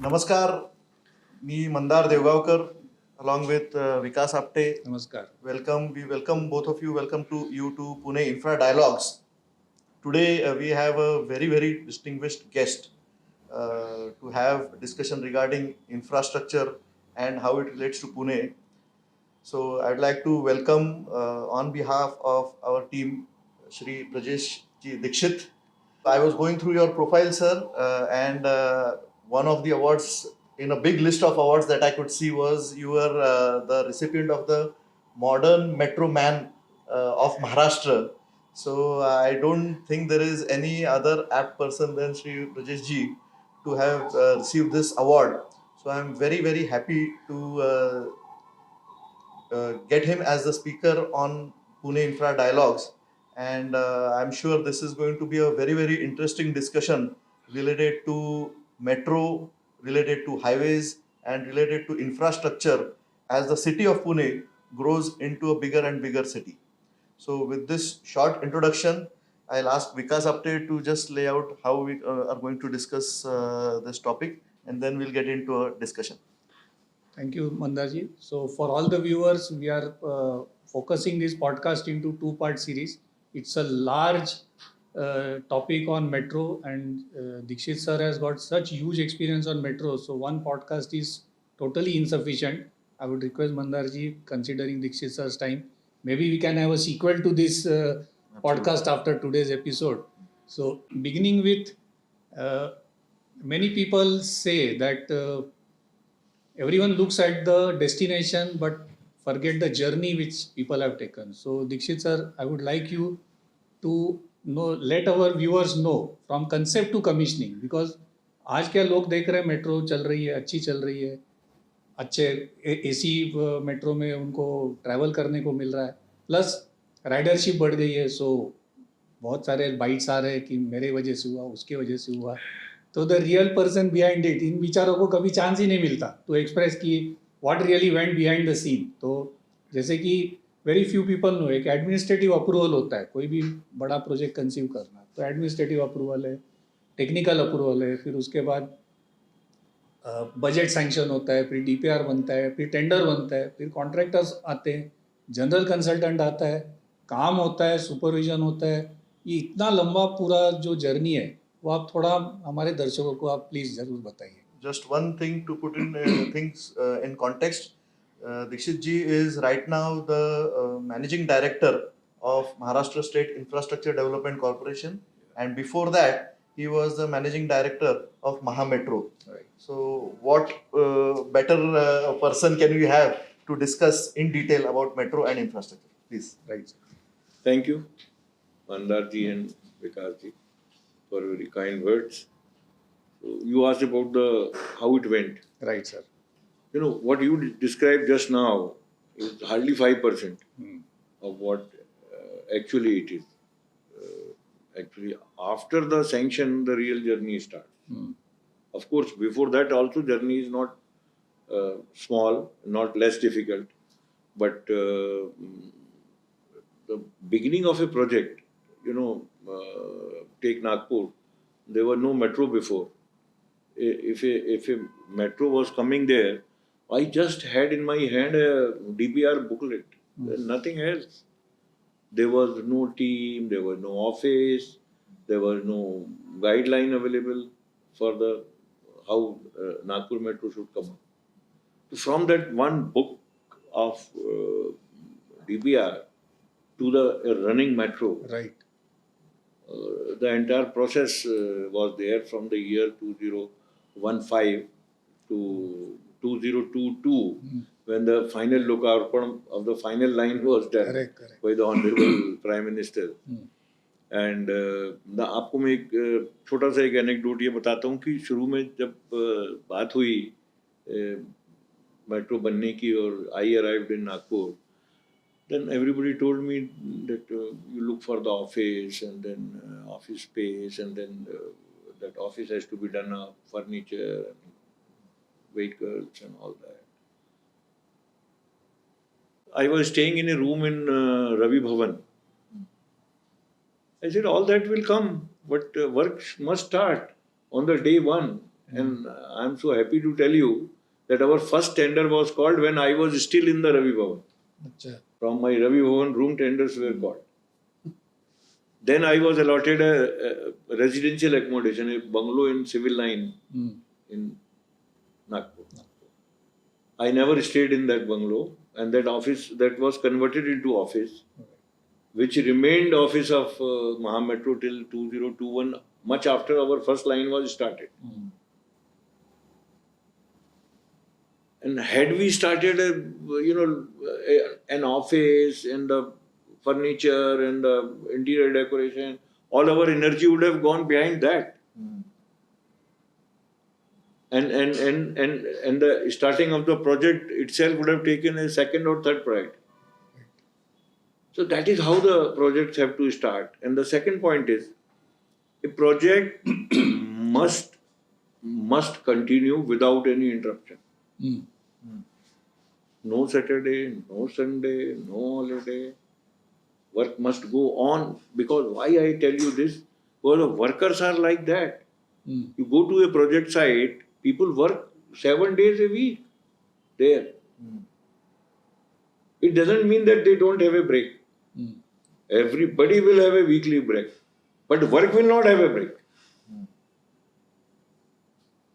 नमस्कार, मी Mandar Deogaonkar along with Vikas Apte. Namaskar. We welcome both of you. Welcome to you to Pune Infra Dialogues. Today we have a very distinguished guest to have discussion regarding infrastructure and how it relates to Pune. So I'd like to welcome on behalf of our team Shri Brijesh Dixit. I was going through your profile, sir, and one of the awards in a big list of awards that I could see was you were the recipient of the Modern Metro Man of Maharashtra. So I don't think there is any other apt person than Shri Brijesh ji to have received this award. So I'm very happy to get him as the speaker on Pune Infra Dialogues. And I'm sure this is going to be a very interesting discussion related to metro, related to highways, and related to infrastructure as the city of Pune grows into a bigger and bigger city. So with this short introduction, I'll ask Vikas Apte to just lay out how we are going to discuss this topic, and then we'll get into a discussion. Thank you, Mandarji. So for all the viewers, we are focusing this podcast into two-part series. It's a large topic on metro, and Dixit sir has got such huge experience on metro. So one podcast is totally insufficient. I would request Mandarji, considering Dixit sir's time, maybe we can have a sequel to this podcast after today's episode. So beginning with, many people say that everyone looks at the destination but forget the journey which people have taken. So Dixit sir, I would like you to let our viewers know from concept to commissioning, because आज क्या लोग देख रहे हैं metro चल रही है, अच्छी चल रही है, अच्छे एसी मेट्रो में उनको ट्रैवल करने को मिल रहा है, प्लस राइडरशिप बढ़ गई है. सो बहुत सारे बाइट्स आ रहे हैं कि मेरे वजह से हुआ, उसके वजह से हुआ. तो the real person behind it, इन बेचारों को कभी चांस ही नहीं मिलता टू एक्सप्रेस कि what really went behind the scene. तो जैसे कि वेरी फ्यू पीपल नो, एक एडमिनिस्ट्रेटिव अप्रूवल होता है कोई भी बड़ा प्रोजेक्ट कंसीव करना. तो एडमिनिस्ट्रेटिव अप्रूवल है, टेक्निकल अप्रूवल है, फिर उसके बाद बजट सैंक्शन होता है, फिर डीपीआर बनता है, फिर टेंडर बनता है, फिर कॉन्ट्रैक्टर्स आते हैं, जनरल कंसल्टेंट आता है, काम होता है, सुपरविजन होता है. ये इतना लंबा पूरा जो जर्नी है वो आप थोड़ा हमारे दर्शकों को आप प्लीज जरूर बताइए. Just one thing to put in things in context. Dixit ji is right now the managing director of Maharashtra State Infrastructure Development Corporation, and before that he was the managing director of Mahametro. Right. So what better person can we have to discuss in detail about metro and infrastructure? Please. Right. Thank you, Mandar ji and Vikas ji, for very kind words. So you asked about how it went. Right, sir. You know, what you described just now is hardly 5% of what actually it is. Actually, after the sanction, the real journey starts. Of course, before that also journey is not small, not less difficult. But the beginning of a project, you know, take Nagpur, there were no metro before. If a metro was coming there, I just had in my hand a DPR booklet, nothing else. There was no team, there was no office, there was no guideline available for the how Nagpur metro should come up. So from that one book of DPR to the running metro, Right. the entire process was there from the year 2015 to 2022, when the final lokarpan of the final line was done Correct. by the Honorable Prime Minister. And आपको मैं एक छोटा सा एक anecdote ये बताता हूँ कि शुरू में जब बात हुई मेट्रो बनने की और I arrived in Nagpur, then everybody told me that you look for the office and then office space, and then that office has to be done up, furniture and vehicles and all that. I was staying in a room in Ravi Bhavan. I said, all that will come, but work must start on the day one. And I'm so happy to tell you that our first tender was called when I was still in the Ravi Bhavan. Acha. From my Ravi Bhavan room, tenders were called. Then I was allotted a residential accommodation, a bungalow in Civil Line in Nagpur. I never stayed in that bungalow, and that office that was converted into office, which remained office of Mahametro till 2021, much after our first line was started. And had we started an office and the furniture and the interior decoration, all our energy would have gone behind that. And the starting of the project itself would have taken a second or third priority. So that is how the projects have to start. And the second point is, a project must continue without any interruption. No Saturday, no Sunday, no holiday. Work must go on. Because why I tell you this? Because the workers are like that. You go to a project site, people work 7 days a week there. It doesn't mean that they don't have a break. Everybody will have a weekly break. But work will not have a break.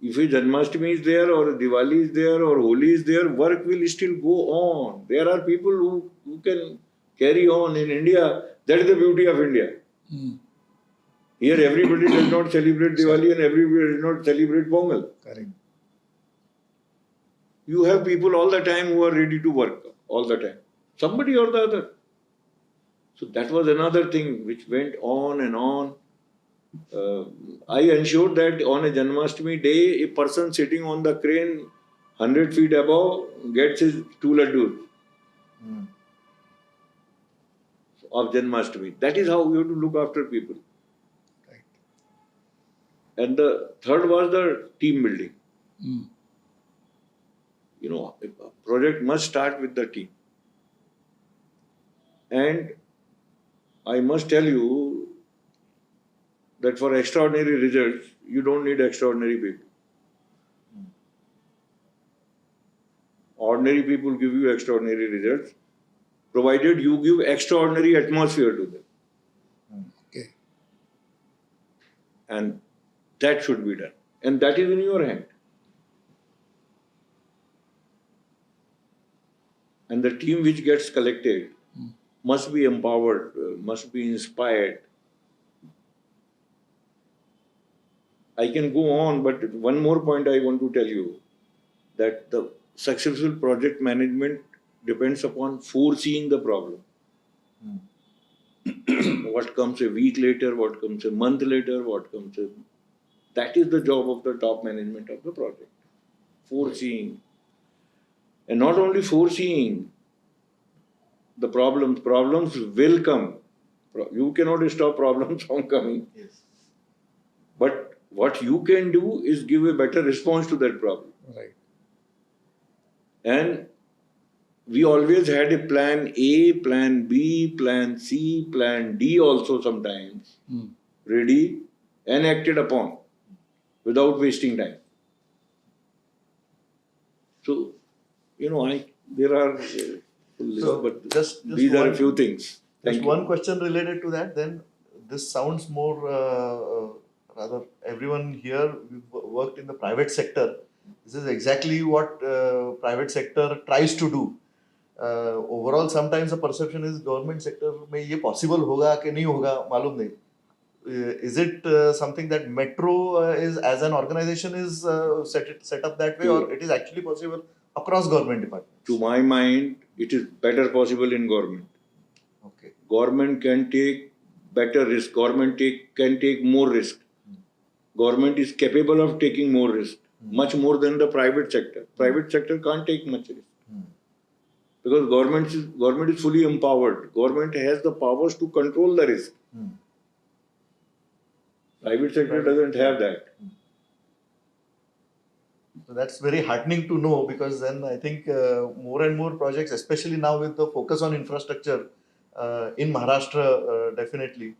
If a Janmashtami is there, or Diwali is there, or Holi is there, work will still go on. There are people who can carry on in India. That is the beauty of India. Here everybody does not celebrate Diwali and everybody does not celebrate Pongal. Correct. You have people all the time who are ready to work all the time. Somebody or the other. So that was another thing which went on and on. I ensured that on a Janmashtami day, a person sitting on the crane 100 feet above gets his 2 laddus of Janmashtami. That is how we have to look after people. Right. And the third was the team building. A project must start with the team. And I must tell you that for extraordinary results, you don't need extraordinary people. Ordinary people give you extraordinary results, provided you give extraordinary atmosphere to them. Okay. And that should be done. And that is in your hand. And the team which gets collected must be empowered, must be inspired. I can go on, but one more point I want to tell you, that the successful project management depends upon foreseeing the problem. What comes a week later, what comes a month later, that is the job of the top management of the project. Foreseeing. And not only foreseeing the problems will come. You cannot stop problems from coming. Yes. But what you can do is give a better response to that problem. Right. And we always had a plan A, plan B, plan C, plan D also sometimes ready and acted upon without wasting time. So, there are, but just these are a one- few things. Thank Just you. one question related to that, then this sounds more, rather everyone here worked in the private sector. This is exactly what private sector tries to do. Overall, sometimes the perception is government sector में ये possible होगा कि नहीं होगा मालूम नहीं. Is it something that Metro is as an organization is set up that way, or it is actually possible across government departments? To my mind, it is better possible in government. Okay. Government can take better risk. Government can take more risk. Government is capable of taking more risk, much more than the private sector. Private sector can't take much risk. Because government is fully empowered. Government has the powers to control the risk. Private sector doesn't have that. So that's very heartening to know, because then I think more and more projects, especially now with the focus on infrastructure in Maharashtra, definitely,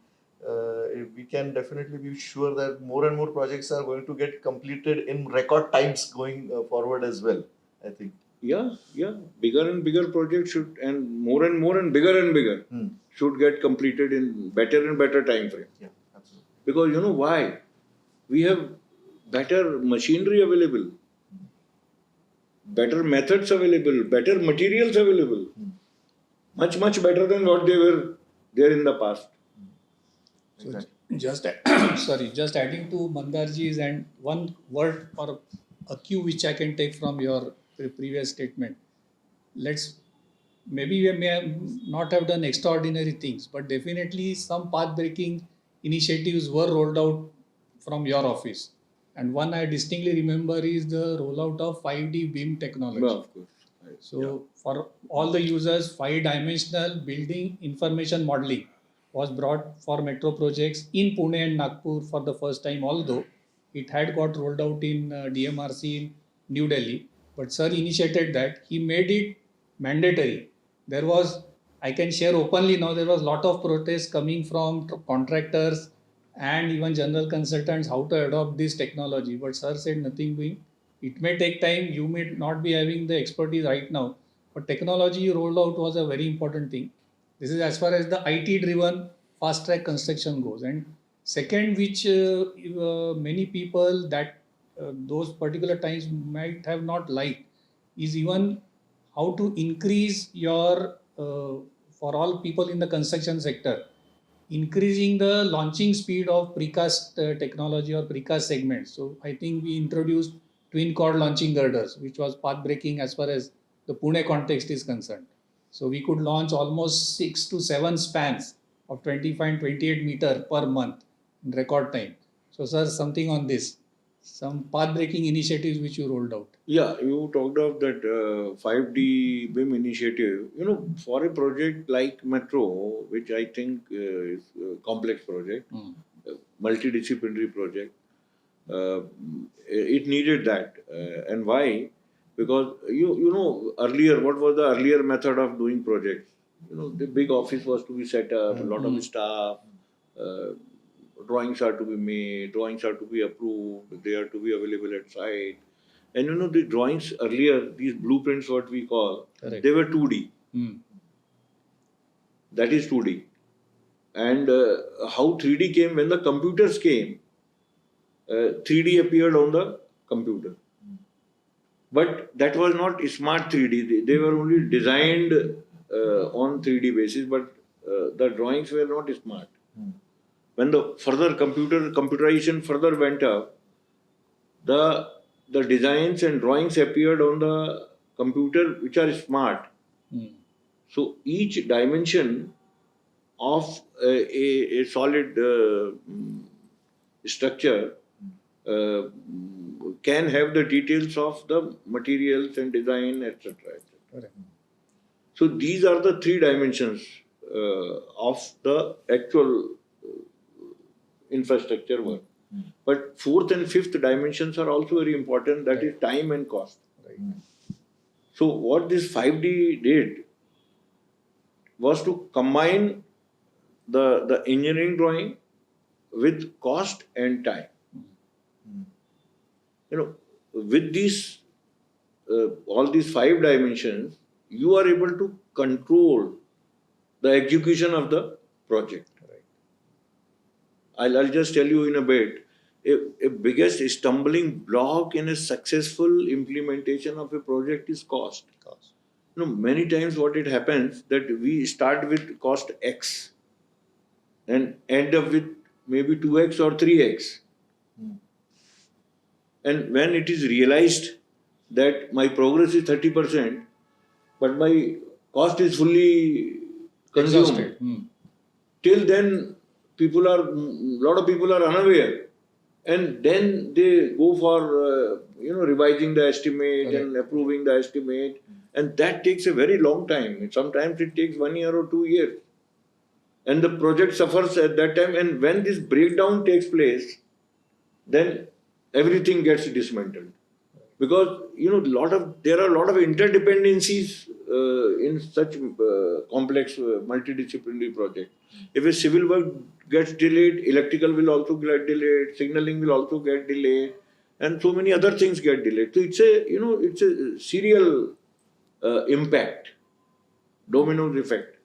we can definitely be sure that more and more projects are going to get completed in record times going forward as well, I think. Yeah, yeah. Bigger and bigger projects should, and more and bigger should get completed in better and better time frame. Yeah, absolutely. Because you know why? We have better machinery available, better methods available, better materials available. Much better than what they were there in the past. So Exactly. just just adding to Mandarji's, and one word or a cue which I can take from your previous statement. Maybe we may not have done extraordinary things, but definitely some path-breaking initiatives were rolled out from your office. And one I distinctly remember is the rollout of 5D BIM technology. No, of course. So for all the users, 5-dimensional building information modeling was brought for metro projects in Pune and Nagpur for the first time, although it had got rolled out in DMRC in New Delhi. But sir initiated that. He made it mandatory. There was, I can share openly now, there was a lot of protests coming from contractors and even general consultants how to adopt this technology. But sir said nothing doing. It may take time, you may not be having the expertise right now, but technology you rolled out was a very important thing. This is as far as the IT driven fast track construction goes. And second, which many people that those particular times might have not liked, is even how to increase your, for all people in the construction sector, increasing the launching speed of precast technology or precast segments. So I think we introduced twin cord launching girders, which was path breaking as far as the Pune context is concerned. So we could launch almost 6 to 7 spans of 25 and 28 meter per month in record time. So sir, something on this, some path breaking initiatives which you rolled out. Yeah, you talked of that 5D BIM initiative. You know, for a project like Metro, which I think is a complex project, multidisciplinary project, it needed that. And why? Because you know earlier, what was the earlier method of doing projects? You know, the big office was to be set up, a lot of staff, drawings are to be made, drawings are to be approved, they are to be available at site. And you know, the drawings earlier, these blueprints, what we call, Correct. they were 2D. That is 2D. And how 3D came, when the computers came, 3D appeared on the computer. But that was not smart 3D. They were only designed on 3D basis, but the drawings were not smart. When the further computerization further went up, the designs and drawings appeared on the computer which are smart. So each dimension of a solid structure can have the details of the materials and design, etc. So these are the 3 dimensions of the actual infrastructure work. But 4th and 5th dimensions are also very important, that is time and cost. So what this 5D did was to combine the engineering drawing with cost and time. You know, with these all these 5 dimensions, you are able to control the execution of the project. I'll just tell you in a bit, a biggest stumbling block in a successful implementation of a project is cost. You know, many times what it happens that we start with cost X and end up with maybe 2x or 3x. And when it is realized that my progress is 30%, but my cost is fully consumed, till then lot of people are unaware, and then they go for revising the estimate and approving the estimate, and that takes a very long time. Sometimes it takes 1 year or 2 years, and the project suffers at that time. And when this breakdown takes place, then everything gets dismantled, because there are a lot of interdependencies in such complex multidisciplinary project. If a civil work gets delayed, electrical will also get delayed, signaling will also get delayed, and so many other things get delayed. So it's a it's a serial impact, dominoes effect.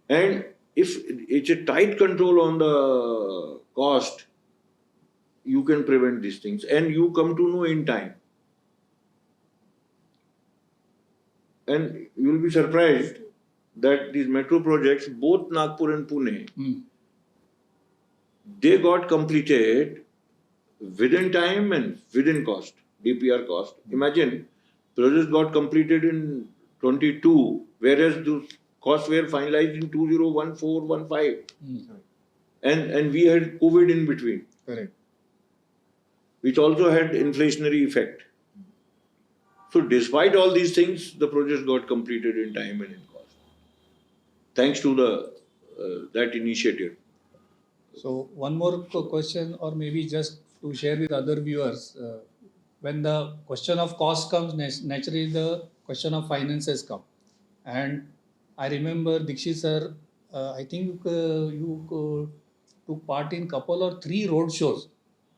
And if it's a tight control on the cost, you can prevent these things, and you come to know in time. And you will be surprised that these metro projects, both Nagpur and Pune, they got completed within time and within cost, DPR cost. Imagine, projects got completed in 22, whereas the costs were finalized in 2014-15. And we had COVID in between. Correct. Which also had inflationary effect. So despite all these things, the projects got completed in time and in cost, thanks to the that initiative. So one more question, or maybe just to share with other viewers, when the question of cost comes, naturally the question of finances come. And I remember Dixit sir, I think you took part in couple or 3 road shows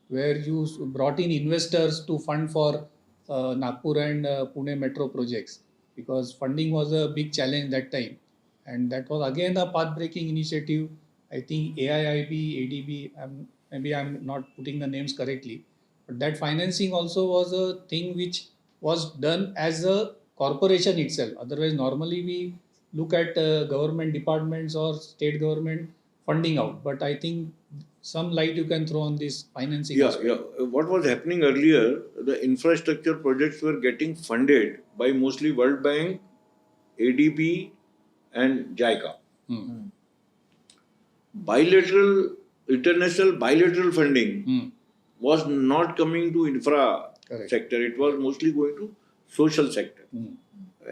where you brought in investors to fund for Nagpur and Pune metro projects, because funding was a big challenge that time. And that was again a path-breaking initiative. I think AIIB, ADB, maybe I'm not putting the names correctly, but that financing also was a thing which was done as a corporation itself. Otherwise, normally we look at government departments or state government funding out. But I think some light you can throw on this financing. Yeah. What was happening earlier, the infrastructure projects were getting funded by mostly World Bank, ADB, and JICA. International bilateral funding was not coming to infra sector. It was mostly going to social sector,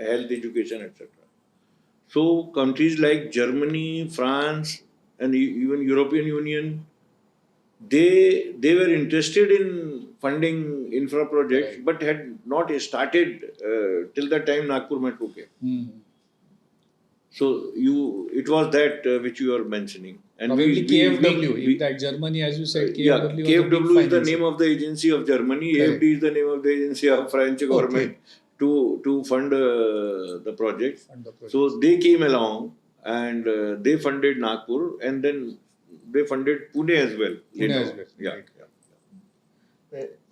health, education, etc. So countries like Germany, France, and even European Union, they were interested in funding infra projects, but had not started till the time Nagpur Metro came. So it was that which you are mentioning. And probably KFW, if that Germany, as you said, KFW, KFW is the name of the agency of Germany. AFD is the name of the agency of French government to fund the project. So they came along and they funded Nagpur, and then they funded Pune as well.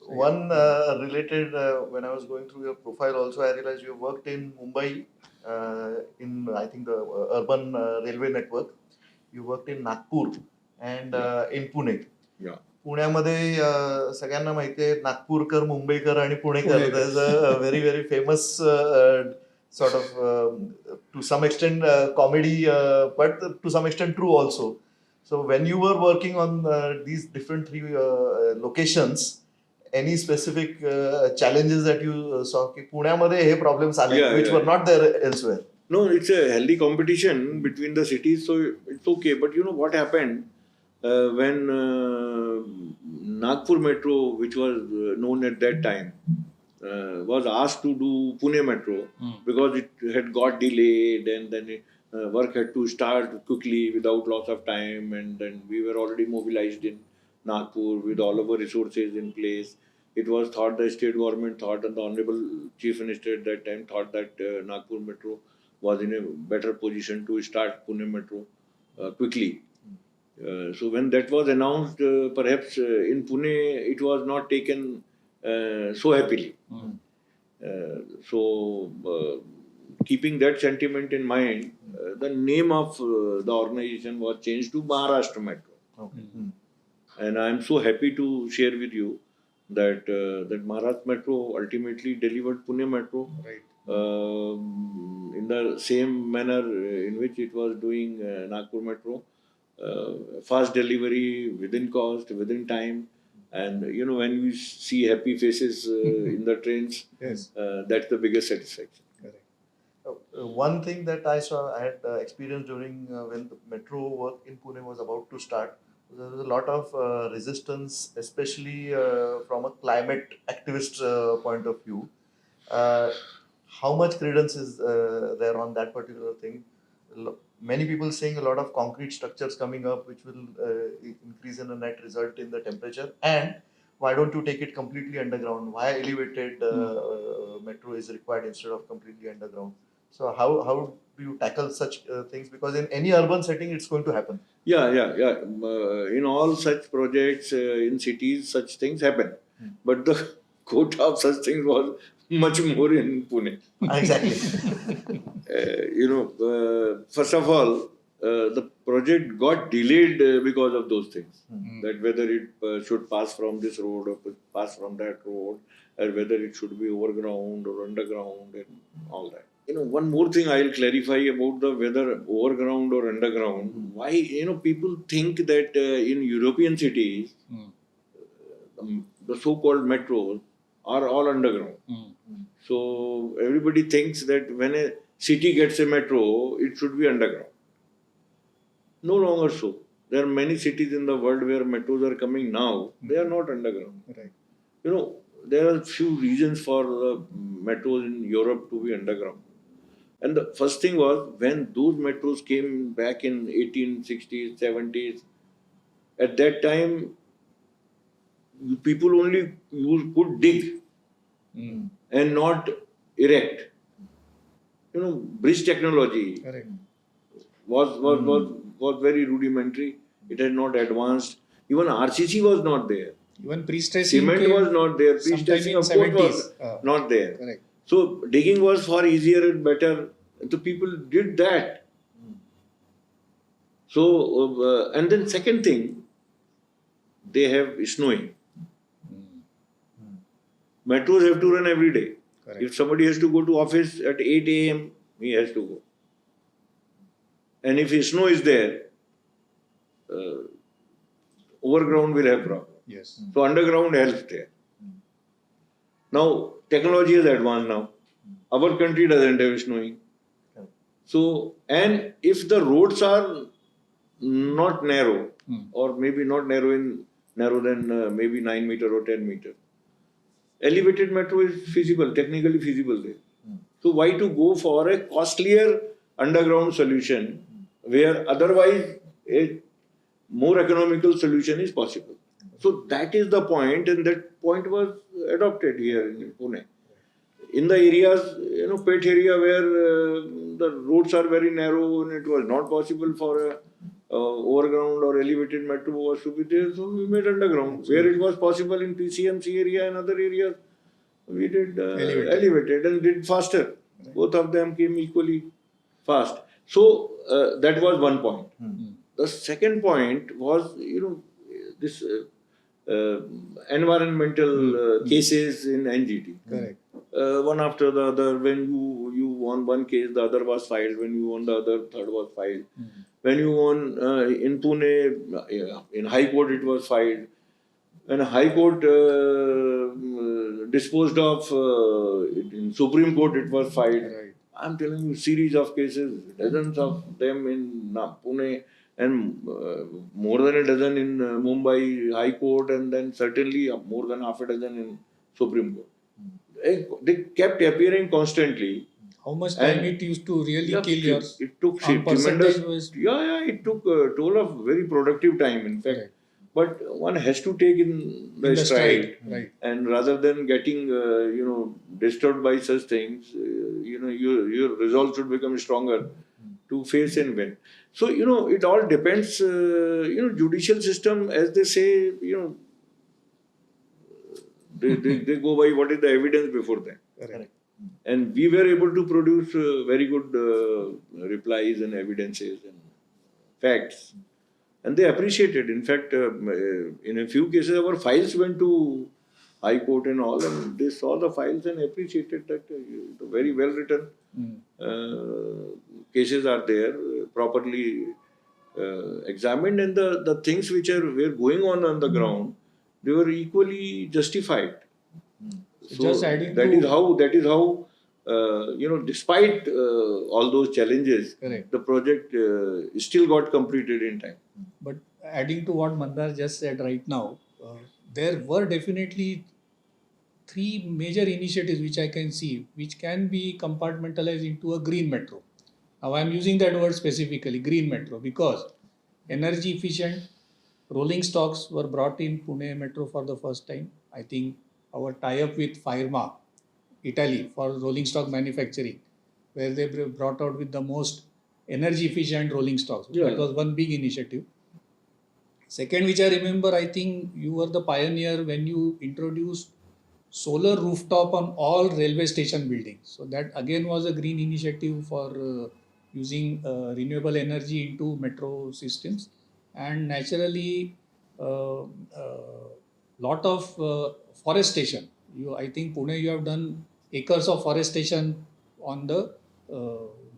One related, when I was going through your profile also, I realized you worked in Mumbai in, I think, the urban railway network. You worked in Nagpur and in Pune. पुण्यामध्ये सगळ्यांना माहिती आहे नागपूरकर, मुंबईकर आणि Punekar. There's a very, very famous sort of, to some extent, comedy, but to some extent true also. So when you were working on these different 3 locations, any specific challenges that you saw? की पुण्यामध्ये हे problems आले, which were not there elsewhere? No, it's a healthy competition between the cities, so it's okay. But you know what happened when Nagpur Metro, which was known at that time, was asked to do Pune Metro because it had got delayed, and then work had to start quickly without loss of time, and then we were already mobilized in Nagpur with all of our resources in place. It was thought, the state government thought, and the Honorable Chief Minister at that time thought that Nagpur Metro was in a better position to start Pune Metro quickly. So when that was announced, perhaps in Pune it was not taken so happily. So keeping that sentiment in mind, the name of the organization was changed to Maharashtra Metro. And I am so happy to share with you that that Maharashtra Metro ultimately delivered Pune Metro in the same manner in which it was doing Nagpur Metro. Fast delivery, within cost, within time. And you know, when you see happy faces in the trains, that's the biggest satisfaction. One thing that I had experienced during when the metro work in Pune was about to start, there was a lot of resistance, especially from a climate activist point of view. how much credence is there on that particular thing? Many people saying a lot of concrete structures coming up, which will increase in a net result in the temperature. And why don't you take it completely underground? Why elevated metro is required instead of completely underground? So how do you tackle such things? Because in any urban setting, it's going to happen. Yeah. In all such projects in cities, such things happen. But the quota of such things was much more in Pune. Exactly. First of all, the project got delayed because of those things. That whether it should pass from this road or pass from that road, or whether it should be overground or underground and all that. One more thing I'll clarify about the whether overground or underground. Why, people think that in European cities, the so-called metros are all underground. So everybody thinks that when a city gets a metro, it should be underground. No longer so. There are many cities in the world where metros are coming now. They are not underground. Right. There are few reasons for the metros in Europe to be underground. And the first thing was when those metros came back in 1860s, 70s, at that time, people only could dig and not erect. Bridge technology Correct. was very rudimentary. It had not advanced. Even RCC was not there. Even pre-stressing Cement was not there. Pre-stressing, of course, was not there. Correct. So digging was far easier and better. The people did that. So, and then second thing, they have snowing. Metros have to run every day. Correct. If somebody has to go to office at 8 a.m., he has to go. And if snow is there, overground will have problem. Yes. So underground helps there. Now, technology is advanced now. Our country doesn't have snowing. So, and if the roads are not narrow, or maybe not narrow than maybe 9 meter or 10 meter, elevated metro is feasible, technically feasible there. So why to go for a costlier underground solution where otherwise a more economical solution is possible? So that is the point, and that point was adopted here in Pune. In the areas, pet area where the roads are very narrow and it was not possible for a overground or elevated metro was to be there, so we made underground. Where it was possible in PCMC area and other areas, we did elevated and did faster. Both of them came equally fast. So that was one point. The second point was, this environmental cases in NGT. Correct. One after the other. When you won one case, the other was filed. When you won the other, third was filed. When you won in Pune, in High Court, it was filed. When High Court disposed of, in Supreme Court, it was filed. Right. I'm telling you, series of cases, dozens of them in Pune, and more than a dozen in Mumbai High Court, and then certainly more than half a dozen in Supreme Court. They kept appearing constantly. How much time it used to really kill your It took percentage tremendous. was It took a toll of very productive time, in fact. Correct. But one has to take in the stride. Right. And rather than getting, disturbed by such things, your resolve should become stronger to face and win. So, it all depends, judicial system, as they say, they go by what is the evidence before them. Correct. And we were able to produce very good replies and evidences and facts. And they appreciated. In fact, in a few cases, our files went to High Court and all, and they saw the files and appreciated that very well written cases are there, properly examined, and the things which were going on the ground, they were equally justified. So just adding that is how despite all those challenges, Correct. the project still got completed in time. But adding to what Mandar just said right now, there were definitely three major initiatives which I can see, which can be compartmentalized into a green metro. Now I am using that word specifically, green metro, because energy efficient rolling stocks were brought in Pune Metro for the first time. I think our tie-up with Firma, Italy, for rolling stock manufacturing, where they brought out with the most energy efficient rolling stocks. Yeah. That was one big initiative. Second, which I remember, I think you were the pioneer when you introduced solar rooftop on all railway station buildings. So that again was a green initiative for using renewable energy into metro systems. And naturally, lot of forestation. I think Pune, you have done acres of forestation on the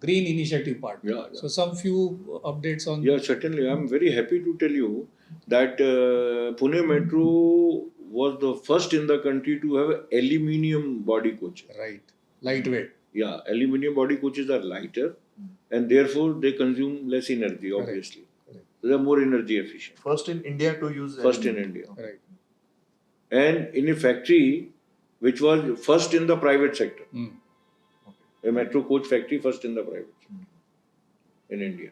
green initiative part. Yeah, yeah. So some few updates on. Yeah, certainly. I'm very happy to tell you that Pune Metro was the first in the country to have aluminium body coaches. Right, lightweight. Yeah, aluminium body coaches are lighter and therefore they consume less energy, obviously. Correct. They are more energy efficient. First in India to use. First in India. Right. And in a factory which was first in the private sector. Mm. A metro coach factory first in the private sector in India.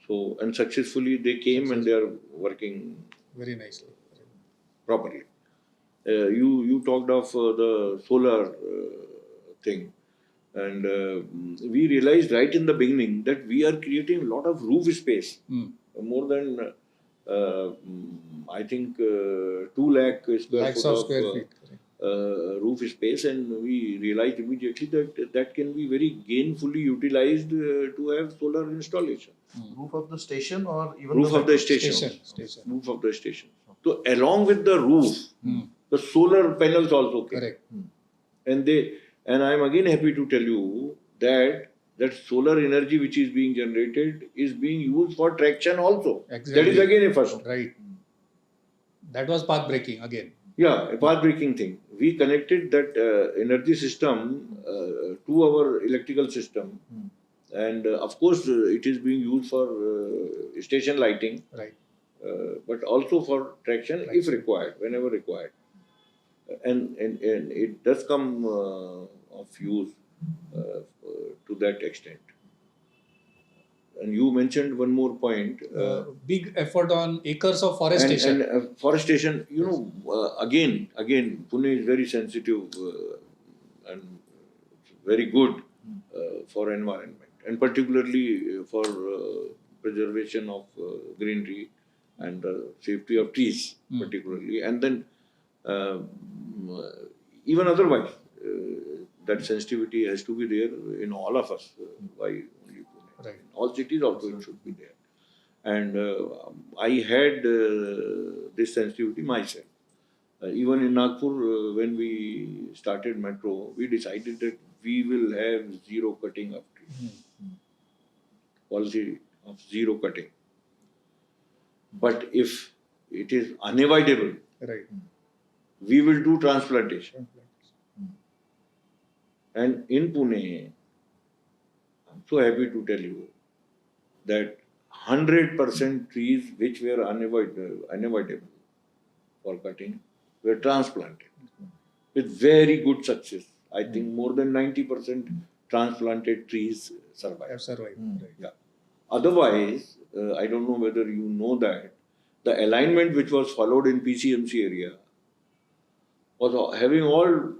So, and successfully they came and they are working Very nicely. properly. You talked of the solar thing, and we realized right in the beginning that we are creating a lot of roof space, more than I think 2 lakh square foot of square feet. roof space, and we realized immediately that that can be very gainfully utilized to have solar installation. Roof of the station or even Roof of the station. Station. Roof of the station. So along with the roof, the solar panels also came. Correct. And I am again happy to tell you that solar energy which is being generated is being used for traction also. Exactly. That is again a first. Right. That was path breaking again. Yeah, a path breaking thing. We connected that energy system to our electrical system. And of course, it is being used for station lighting. Right. But also for traction if required, whenever required. And it does come of use to that extent. And you mentioned one more point. Big effort on acres of forestation. And forestation, again, Pune is very sensitive and very good for environment, and particularly for preservation of greenery and safety of trees, particularly. And then even otherwise, that sensitivity has to be there in all of us. Why only Pune? Right. In all cities also it should be there. And I had this sensitivity myself. Even in Nagpur, when we started metro, we decided that we will have zero cutting of trees. Policy of zero cutting. But if it is unavoidable, Right. we will do transplantation. And in Pune, I'm so happy to tell you that 100% trees which were unavoidable for cutting were transplanted with very good success. I think more than 90% transplanted trees survive. Have survived. Right. Yeah. Otherwise, I don't know whether you know that the alignment which was followed in PCMC area was having all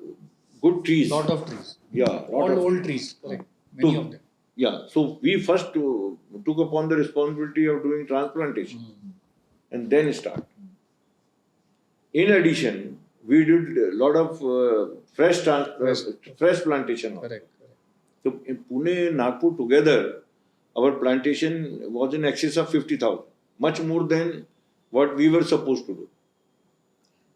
good trees. Lot of trees. Yeah. All old trees. Correct. Many of them. Yeah. So we first took upon the responsibility of doing transplantation and then start. In addition, we did a lot of fresh plantation also. Correct. So in Pune and Nagpur together, our plantation was in excess of 50,000, much more than what we were supposed to do.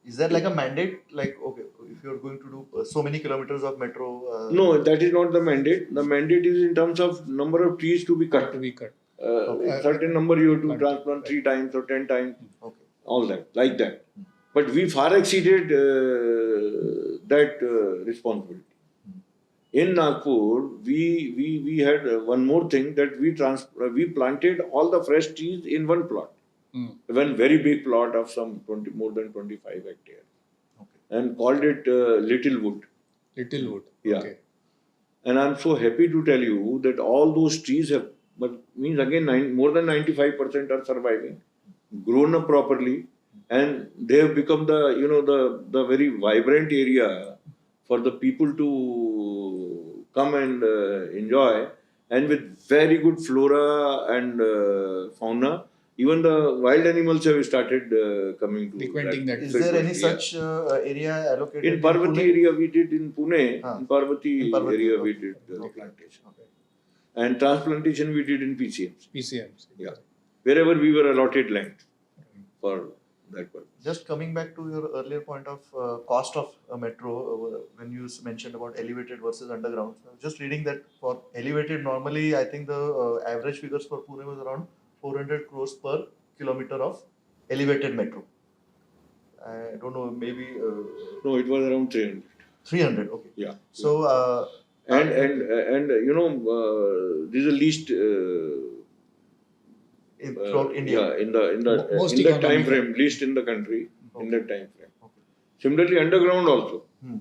Is there like a mandate? Like, okay, if you're going to do so many kilometers of metro. No, that is not the mandate. The mandate is in terms of number of trees to be cut. To be cut. A certain number you have to transplant 3 times or 10 times. Okay. All that, like that. But we far exceeded that responsibility. In Nagpur, we had one more thing, that we planted all the fresh trees in one plot. One very big plot of more than 25 hectares. Okay. and called it Littlewood. Littlewood. Yeah. Okay. And I'm so happy to tell you that all those trees have, but means again more than 95% are surviving, grown up properly, and they have become the very vibrant area for the people to come and enjoy, and with very good flora and fauna. Even the wild animals have started coming to Frequenting that. Is So it there was- any yeah. such area allocated In Parvati Pune? area we did in Pune. Ah. In Parvati In Parvati, area okay. we did Okay. plantation. And transplantation we did in PCMs. PCMs. Yeah. Wherever we were allotted land for that purpose. Just coming back to your earlier point of cost of a metro, when you mentioned about elevated versus underground. I was just reading that for elevated, normally I think the average figures for Pune was around 400 crores per kilometer of elevated metro. I don't know, maybe No, it was around 300. 300. Okay. Yeah. So And this is the least throughout India. Yeah, in the Most in that economical. time frame, least in the country, Okay. in that time frame. Okay. Similarly, underground also. Hmm.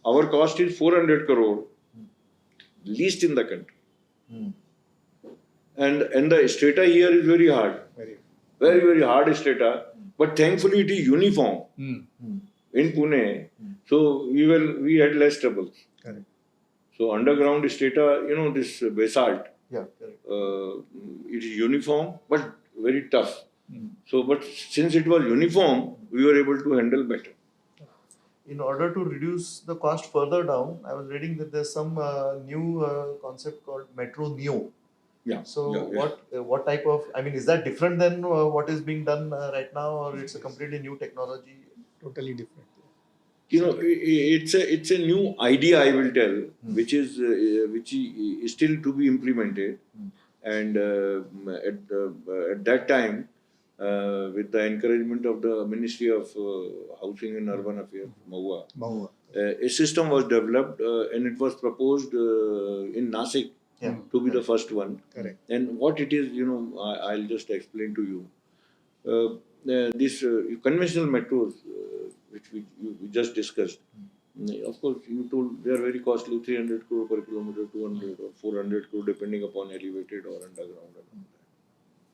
Our cost is 400 crore, least in the country. Hmm. And the strata here is very hard. Very. Very hard strata, but thankfully it is uniform Hmm. in Pune, so we had less trouble. Correct. So underground strata, this basalt, Yeah, correct. it is uniform but very tough. Hmm. So, but since it was uniform, we were able to handle better. In order to reduce the cost further down, I was reading that there's some new concept called Metro Neo. Yeah. So yeah. what type of, I mean, is that different than what is being done right now, or it's a completely new technology? Totally different. It's a new idea, I will tell, which is still to be implemented, and at that time, with the encouragement of the Ministry of Housing and Urban Affairs, MoHUA, Mahua. a system was developed and it was proposed in Nasik Yeah. to be the first one. Correct. And what it is, I'll just explain to you. These conventional metros, which we just discussed, of course, you told they are very costly, 300 crore per kilometer, 200 or 400 crore, depending upon elevated or underground.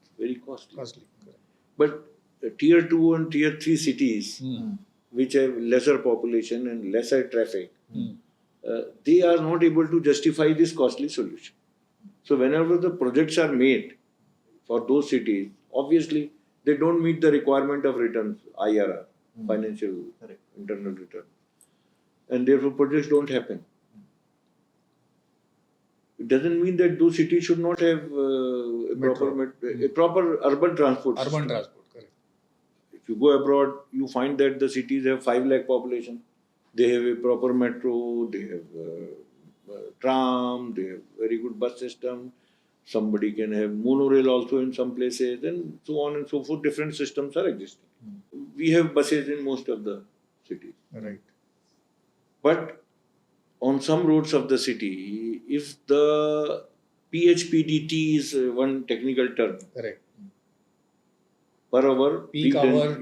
It's very costly. Costly. Correct. But tier 2 and tier 3 cities, which have lesser population and lesser traffic, they are not able to justify this costly solution. So whenever the projects are made for those cities, obviously they don't meet the requirement of returns, IRR, financial Correct. internal return, and therefore projects don't happen. It doesn't mean that those cities should not have a proper urban transport system. Urban transport. Correct. If you go abroad, you find that the cities have 5 lakh population. They have a proper metro, they have tram, they have very good bus system. Somebody can have monorail also in some places, and so on and so forth. Different systems are existing. We have buses in most of the cities. Right. But on some roads of the city, if the PHPDT is one technical term, Correct. per hour, Peak hour.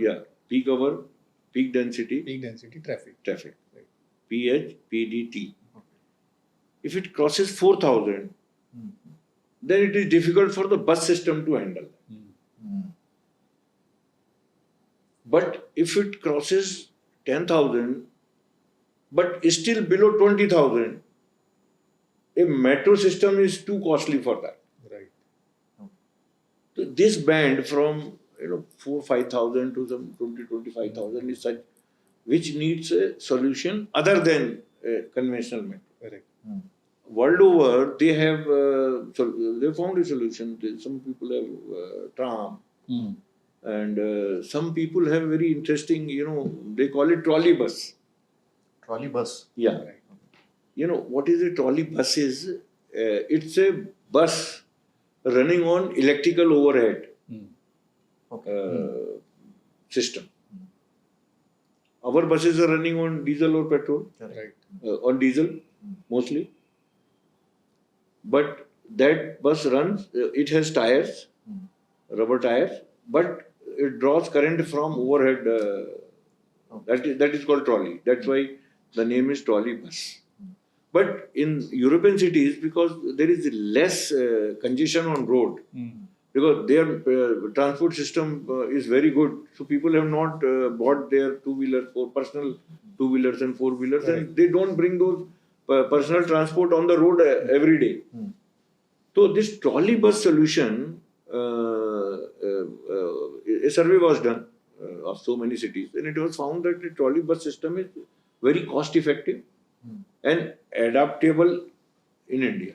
peak hour, peak density Peak density traffic. traffic, Right. PHPDT. If it crosses 4,000, then it is difficult for the bus system to handle. But if it crosses 10,000, but is still below 20,000, a metro system is too costly for that. Right. So this band from 4,000-5,000 to some 20,000-25,000 is such which needs a solution other than conventional metro. Correct. World over, they have they found a solution. Some people have tram, and some people have very interesting. They call it trolley bus. Trolley bus. Yeah. Right. What is a trolley bus is? It's a bus running on electrical overhead system. Our buses are running on diesel or petrol. Right. On diesel mostly. But that bus runs, it has tires, rubber tires, but it draws current from overhead That is called trolley. That's why the name is trolley bus. But in European cities, because there is less congestion on road, because their transport system is very good, so people have not bought their two-wheelers for personal two-wheelers and four-wheelers, and they don't bring those personal transport on the road every day. So this trolley bus solution, a survey was done of so many cities, and it was found that the trolley bus system is very cost-effective and adaptable in India.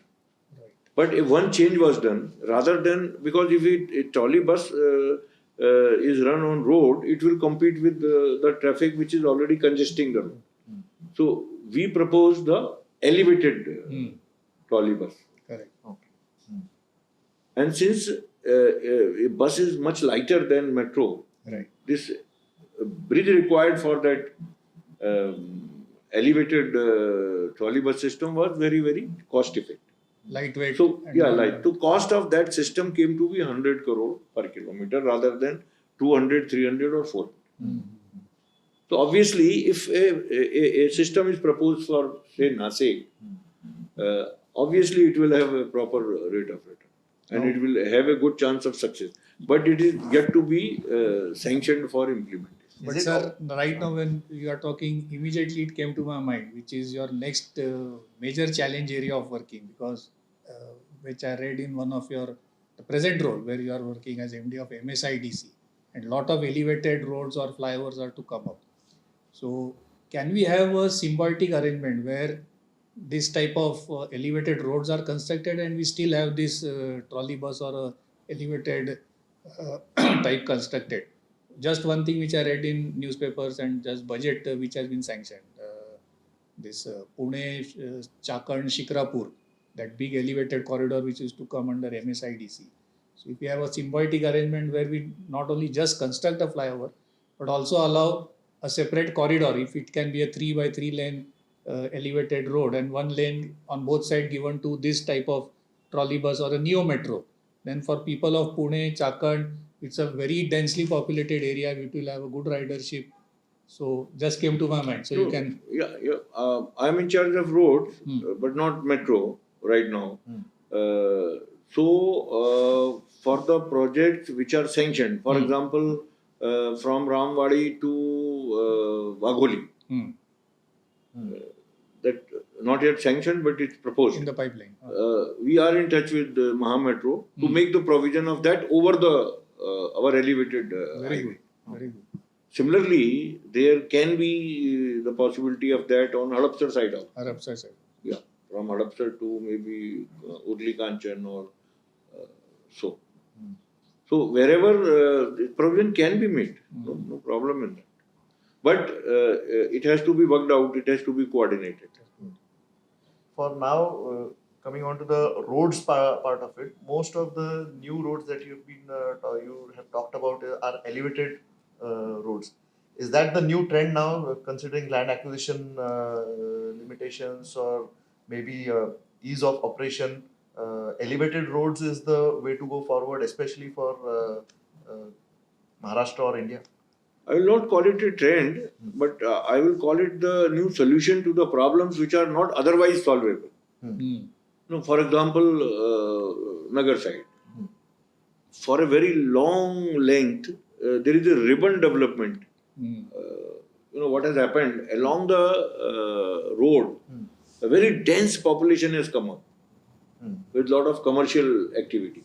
But if one change was done, rather than, because if a trolley bus is run on road, it will compete with the traffic which is already congesting the road. So we propose the elevated trolley bus. Correct. And since a bus is much lighter than metro, this bridge required for that elevated trolley bus system was very, very cost effective. Lightweight. So, the cost of that system came to be 100 crore per kilometer rather than 200, 300 or 400. So, obviously, if a system is proposed for, say, Nasik, obviously it will have a proper rate of return and it will have a good chance of success. But it is yet to be sanctioned for implementation. But sir, right now when you are talking, immediately it came to my mind, which is your next major challenge area of working, because which I read in one of your present role where you are working as MD of MSIDC, and lot of elevated roads or flyovers are to come up. So can we have a symbiotic arrangement where this type of elevated roads are constructed and we still have this trolley bus or a elevated type constructed? Just one thing which I read in newspapers and just budget which has been sanctioned. This Pune, Chakan, Shikrapur, that big elevated corridor which is to come under MSIDC. So if we have a symbiotic arrangement where we not only just construct a flyover, but also allow a separate corridor, if it can be a 3x3 lane elevated road and one lane on both sides given to this type of trolley bus or a neo metro, then for people of Pune, Chakan, it's a very densely populated area. It will have a good ridership. So just came to my mind. So you can. I'm in charge of roads, but not metro right now. So for the projects which are sanctioned, for example, from Ramwadi to Wagholi, that not yet sanctioned, but it's proposed in the pipeline. We are in touch with Mahametro to make the provision of that over the our elevated very good. Very good. Similarly, there can be the possibility of that on Hadapsar side also. Hadapsar side. Yeah, from Hadapsar to maybe Urli Kanchan or so. So wherever provision can be made, no problem in that. But it has to be worked out, it has to be coordinated. For now, coming on to the roads part of it, most of the new roads that you have talked about are elevated roads. Is that the new trend now, considering land acquisition limitations or maybe ease of operation? Elevated roads is the way to go forward, especially for Maharashtra or India? I will not call it a trend, but I will call it the new solution to the problems which are not otherwise solvable. No, for example, Nagar side. For a very long length, there is a ribbon development. What has happened along the road, a very dense population has come up with a lot of commercial activity.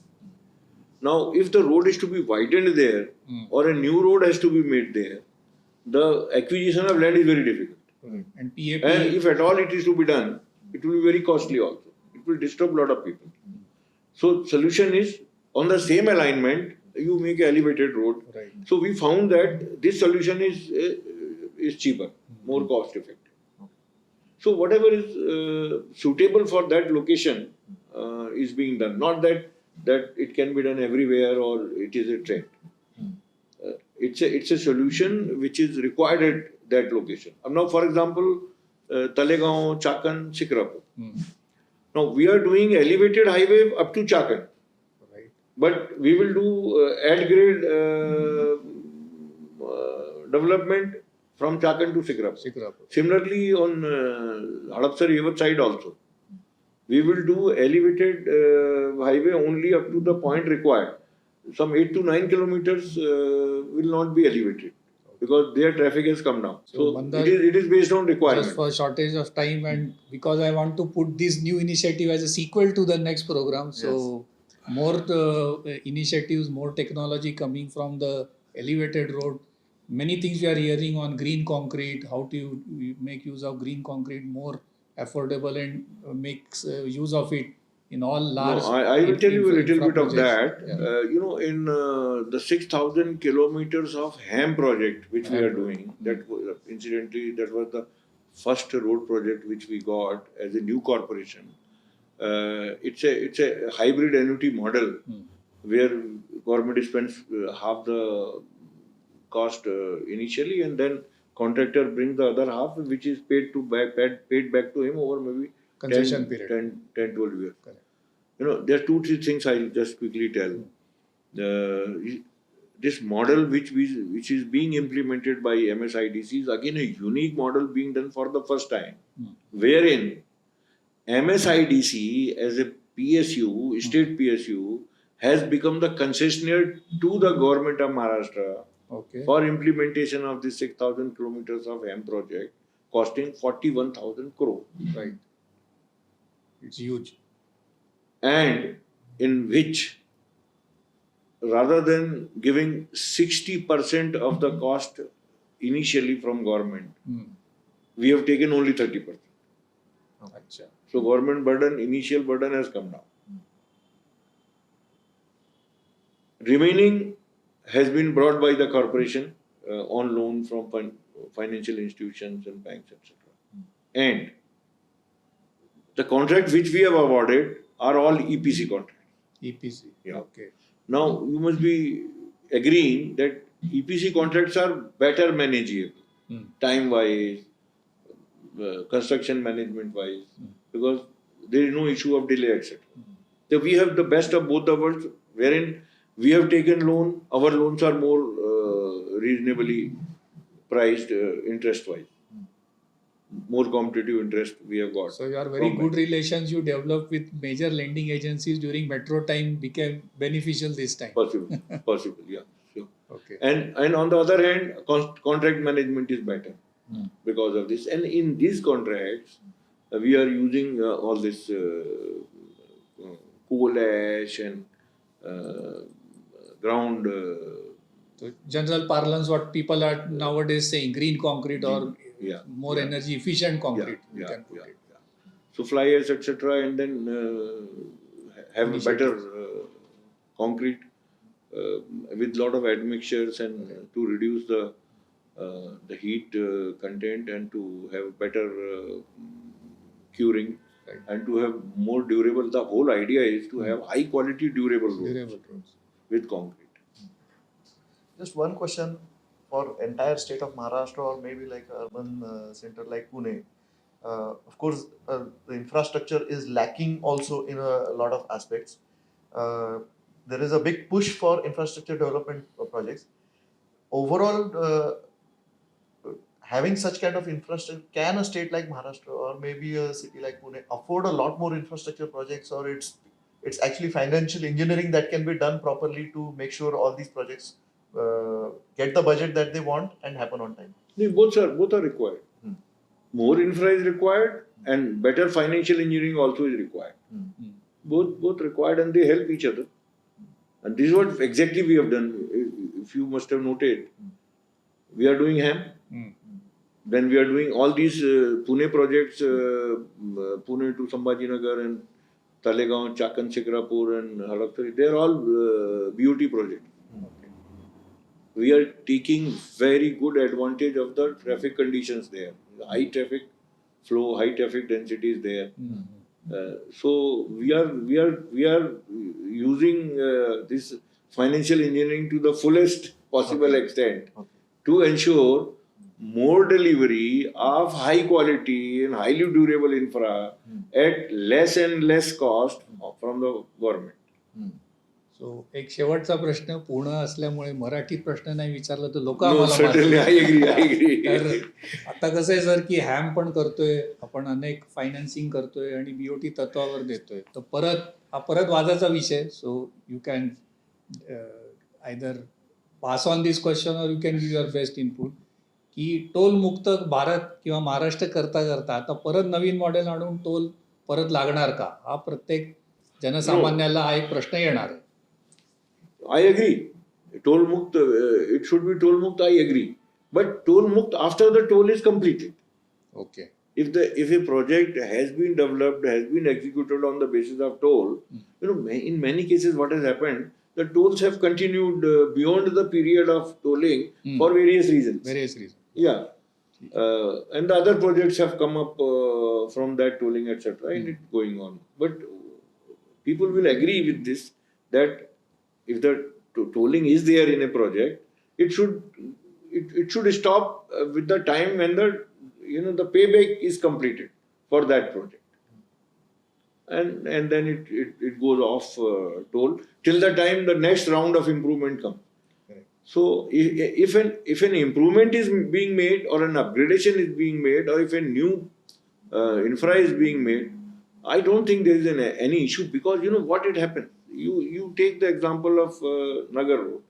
Now, if the road is to be widened there or a new road has to be made there, the acquisition of land is very difficult. And PAP, and if at all it is to be done, it will be very costly also. It will disturb a lot of people. So, solution is on the same alignment, you make an elevated road. Right. So, we found that this solution is cheaper, more cost effective. So, whatever is suitable for that location is being done. Not that it can be done everywhere or it is a trend. It's a solution which is required at that location. Now, for example, Talegaon, Chakan, Shikrapur. Now, we are doing elevated highway up to Chakan. Right. But we will do ad grade development from Chakan to Sikrapur. Sikrapur. Similarly, on Hadapsar river side also, we will do elevated highway only up to the point required. Some 8 to 9 kilometers will not be elevated because their traffic has come down. So Mandar, it is based on requirement. just for shortage of time and because I want to put this new initiative as a sequel to the next program. So more initiatives, more technology coming from the elevated road. Many things we are hearing on green concrete, how to make use of green concrete more affordable and makes use of it in all large. No, I will tell you a little bit of projects. that. In the 6,000 kilometers of HAM project which we are doing, that was, incidentally, that was the first road project which we got as a new corporation. It's a hybrid annuity model where government spends half the cost initially and then contractor brings the other half which is paid back to him over maybe Concession 10, period. 10, 12 years. Correct. There are 2-3 things I'll just quickly tell. This model which is being implemented by MSIDC is again a unique model being done for the first time, wherein MSIDC as a PSU, state PSU, has become the concessionaire to the government of Maharashtra for implementation of this 6,000 kilometers of HAM project costing 41,000 crore. Right. It's huge. And in which, rather than giving 60% of the cost initially from government, we have taken only 30%. So government burden, initial burden has come down. Remaining has been brought by the corporation on loan from financial institutions and banks, etc. And the contracts which we have awarded are all EPC contracts. EPC. Yeah. Okay. Now you must be agreeing that EPC contracts are better manageable, time-wise, construction management-wise, because there is no issue of delay, etc. So we have the best of both the worlds, wherein we have taken loan, our loans are more reasonably priced interest-wise. More competitive interest we have got. So your very good relations you developed with major lending agencies during metro time became beneficial this time. Possible, yeah, sure. Okay. And on the other hand, contract management is better because of this. And in these contracts, we are using all this coal ash and ground. So general parlance, what people are nowadays saying, green concrete or more energy efficient concrete. You can put it. So fly ash, etc., and then have a better concrete with lot of admixtures and to reduce the heat content and to have better curing and to have more durable. The whole idea is to have high quality durable roads with concrete. Just one question for entire state of Maharashtra or maybe like urban center like Pune. Of course, the infrastructure is lacking also in a lot of aspects. There is a big push for infrastructure development projects. Overall, having such kind of infrastructure, can a state like Maharashtra or maybe a city like Pune afford a lot more infrastructure projects, or it's actually financial engineering that can be done properly to make sure all these projects get the budget that they want and happen on time? Both are required. More infra is required and better financial engineering also is required. Both required and they help each other. And this is what exactly we have done. If you must have noted, we are doing HAM. Then we are doing all these Pune projects, Pune to Sambhajinagar and Talegaon, Chakan, Sikrapur and Hadapsar. They are all BOT projects. We are taking very good advantage of the traffic conditions there. High traffic flow, high traffic density is there. So we are using this financial engineering to the fullest possible extent to ensure more delivery of high quality and highly durable infra at less and less cost from the government. सो एक शेवटचा प्रश्न पूर्ण असल्यामुळे मराठीत प्रश्न नाही विचारला तर लोक No, आम्हाला certainly, I मारतील. agree. तर आता कसं आहे सर की हॅम पण करतोय आपण, अनेक फायनान्सिंग करतोय आणि बीओटी तत्वावर देतोय, तर परत वादाचा विषय. So you can either pass on this question और you can give your best input की टोल मुक्त भारत किंवा महाराष्ट्र करता करता आता परत नवीन मॉडेल आणून टोल परत लागणार का, हा प्रत्येक जनसामान्याला हा एक प्रश्न येणार आहे. I agree. Toll Mukt, it should be Toll Mukt, I agree. But Toll Mukt after the toll is completed. Okay. If a project has been developed, has been executed on the basis of toll, in many cases what has happened, the tolls have continued beyond the period of tolling for various reasons. Various reasons. Yeah. And the other projects have come up from that tolling, etc. And it's going on. But people will agree with this, that if the tolling is there in a project, it should stop with the time when the payback is completed for that project, and then it goes off toll till the time the next round of improvement comes. Correct. So if an improvement is being made, or an upgradation is being made, or if a new infra is being made, I don't think there is any issue, because what it happens. You take the example of Nagar Road.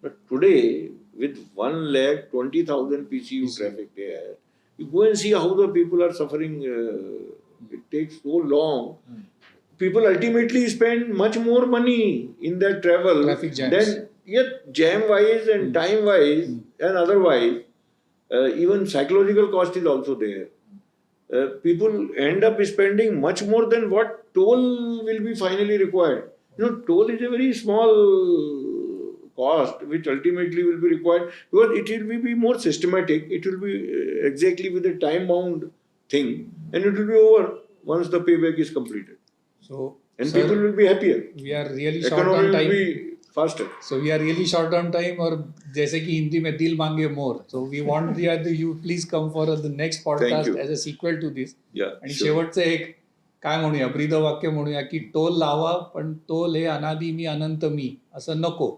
But today, with 1,20,000 PCU traffic there, you go and see how the people are suffering. It takes so long. People ultimately spend much more money in that travel Traffic jams. than, yet jam-wise and time-wise and otherwise. Even psychological cost is also there. People end up spending much more than what toll will be finally required. Toll is a very small cost which ultimately will be required, because it will be more systematic. It will be exactly with a time-bound thing, and it will be over once the payback is completed. So, And sir, people will be happier. we are really short Economy on will time. be faster. So we are really short on time, और जैसे कि हिंदी में दिल मांगे मोर. So we want you please come for the next podcast you. as a sequel to this. Yeah. आणि Sure. शेवटचं एक काय म्हणूया, ब्रीद वाक्य म्हणूया की टोल लावा, पण टोल हे अनादि मी अनंत मी असं नको.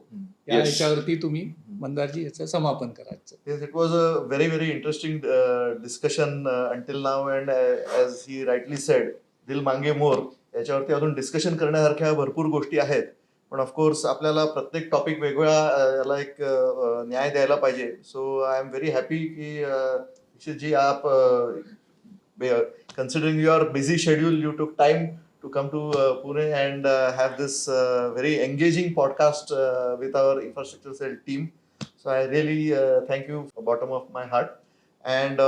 या Yes. याच्यावरती तुम्ही मंदारजी याचं समापन करायचं. Yes, it was a very, very interesting discussion until now, and as he rightly said, दिल मांगे मोर, याच्यावरती अजून डिस्कशन करण्यासारख्या भरपूर गोष्टी आहेत. पण ऑफकोर्स आपल्याला प्रत्येक टॉपिक वेगळा याला एक न्याय द्यायला पाहिजे. सो आय एम व्हेरी हॅपी की निश्चितजी आप considering your busy schedule, you took time to come to Pune and have this very engaging podcast with our infrastructure cell team. So I really thank you from the bottom of my heart. And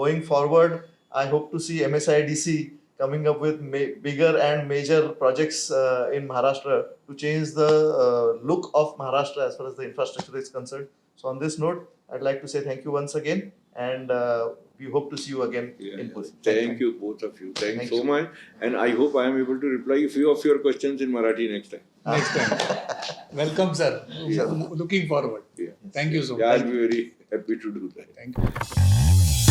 going forward, I hope to see MSIDC coming up with bigger and major projects in Maharashtra to change the look of Maharashtra as far as the infrastructure is concerned. So on this note, I'd like to say thank you once again, and we hope to see you again in Pune. Thank you, both of you. Thanks Thank so you. much. And I hope I am able to reply a few of your questions in Marathi next time. Next time. Welcome, sir. Yeah. Looking forward. Yeah. Thank you so Yeah, much. I'll be very happy to do that. Thank you.